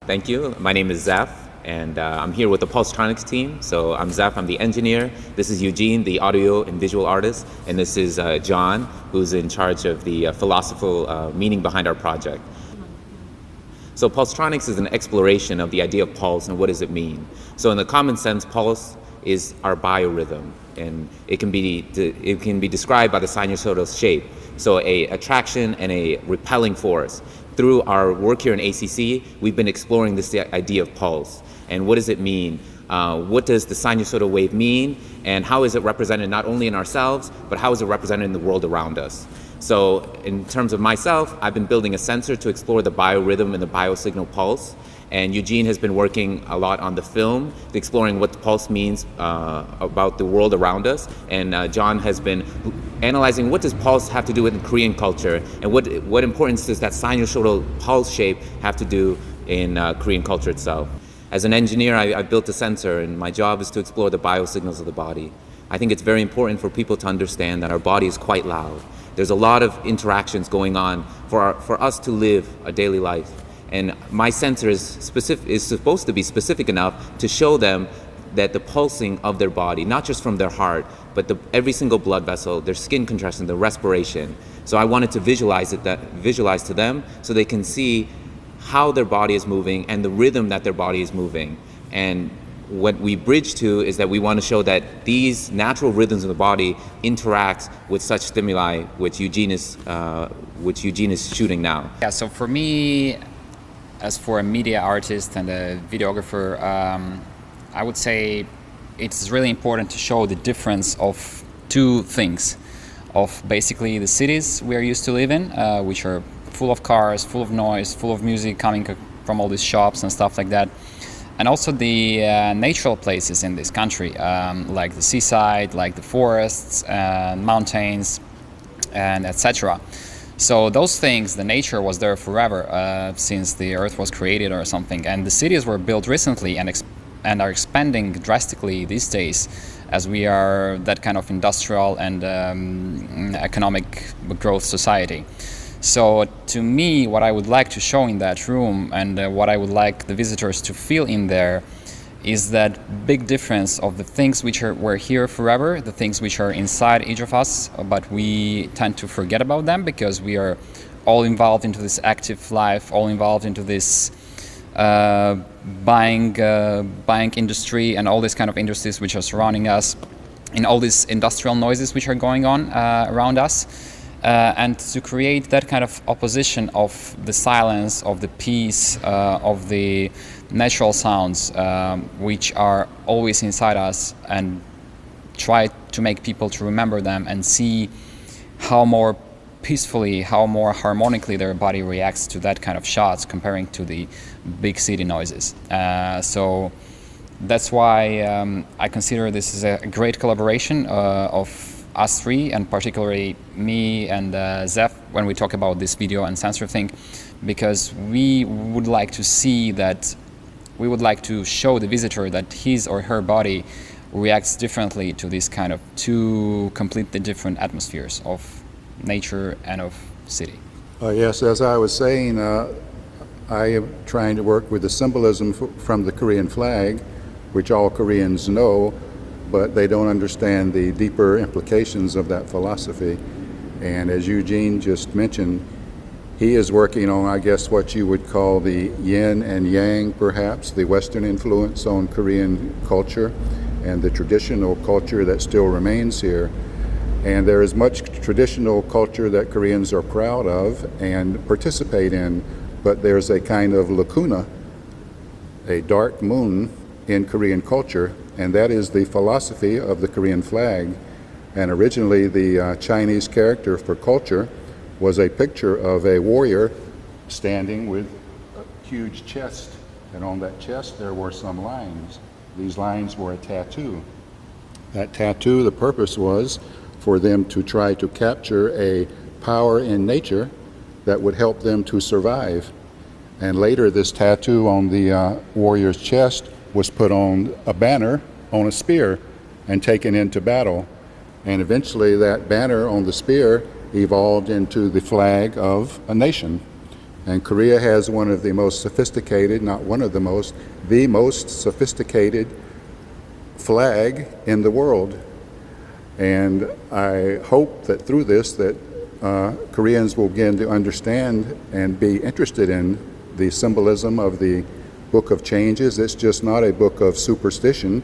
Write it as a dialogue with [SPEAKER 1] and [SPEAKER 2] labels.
[SPEAKER 1] Thank you. My name is Zeph, and I'm here with the Pulsotroniks team. So I'm Zeph, I'm the engineer. This is Eugene, the audio and visual artist. And this is John, who's in charge of the philosophical meaning behind our project. So Pulsotroniks is an exploration of the idea of pulse and what does it mean. So in the common sense, pulse is our biorhythm, and it can be described by the sinusoidal shape. So a attraction and a repelling force. Through our work here in ACC, we've been exploring this idea of pulse and what does it mean? What does the sinusoidal wave mean, and how is it represented not only in ourselves, but how is it represented in the world around us? So in terms of myself, I've been building a sensor to explore the biorhythm and the biosignal pulse. And Eugene has been working a lot on the film, exploring what the pulse means about the world around us. And John has been analyzing what does pulse have to do with Korean culture, and what importance does that sinusoidal pulse shape have to do in Korean culture itself. As an engineer, I built a sensor, and my job is to explore the biosignals of the body. I think it's very important for people to understand that our body is quite loud. There's a lot of interactions going on for us to live a daily life. And my sensor is supposed to be specific enough to show them that the pulsing of their body, not just from their heart, but every single blood vessel, their skin contraction, the respiration. So I wanted to visualize to them so they can see how their body is moving and the rhythm that their body is moving. And what we bridge to is that we want to show that these natural rhythms of the body interact with such stimuli, which Eugene is shooting now.
[SPEAKER 2] Yeah, so for me, as for a media artist and a videographer, I would say it's really important to show the difference of two things. Of basically the cities we are used to live in, which are full of cars, full of noise, full of music coming from all these shops and stuff like that. And also the natural places in this country, like the seaside, like the forests, mountains, and etc. So those things, the nature was there forever, since the earth was created or something. And the cities were built recently and are expanding drastically these days, as we are that kind of industrial and economic growth society. So to me, what I would like to show in that room and what I would like the visitors to feel in there is that big difference of the things which were here forever, the things which are inside each of us, but we tend to forget about them because we are all involved into this active life, all involved into this buying industry and all these kind of industries which are surrounding us, in all these industrial noises which are going on around us. And to create that kind of opposition of the silence, of the peace, of the natural sounds, which are always inside us, and try to make people to remember them and see how more peacefully, how more harmonically their body reacts to that kind of shots comparing to the big city noises. So that's why I consider this is a great collaboration of us three, and particularly me and Zeph, when we talk about this video and sensor thing, because we would like to show the visitor that his or her body reacts differently to this kind of two completely different atmospheres of nature and of city.
[SPEAKER 3] Yes, as I was saying, I am trying to work with the symbolism from the Korean flag, which all Koreans know, but they don't understand the deeper implications of that philosophy. And as Eugene just mentioned, he is working on, I guess, what you would call the yin and yang, perhaps, the Western influence on Korean culture and the traditional culture that still remains here. And there is much traditional culture that Koreans are proud of and participate in, but there's a kind of lacuna, a dark moon in Korean culture, and that is the philosophy of the Korean flag. And originally the Chinese character for culture was a picture of a warrior standing with a huge chest, and on that chest there were some lines. These lines were a tattoo. That tattoo, the purpose was for them to try to capture a power in nature that would help them to survive. And later this tattoo on the warrior's chest was put on a banner on a spear and taken into battle. And eventually that banner on the spear evolved into the flag of a nation. And Korea has one of the most sophisticated, not one of the most sophisticated flag in the world. And I hope that through this that Koreans will begin to understand and be interested in the symbolism of the Book of Changes. It's just not a book of superstition.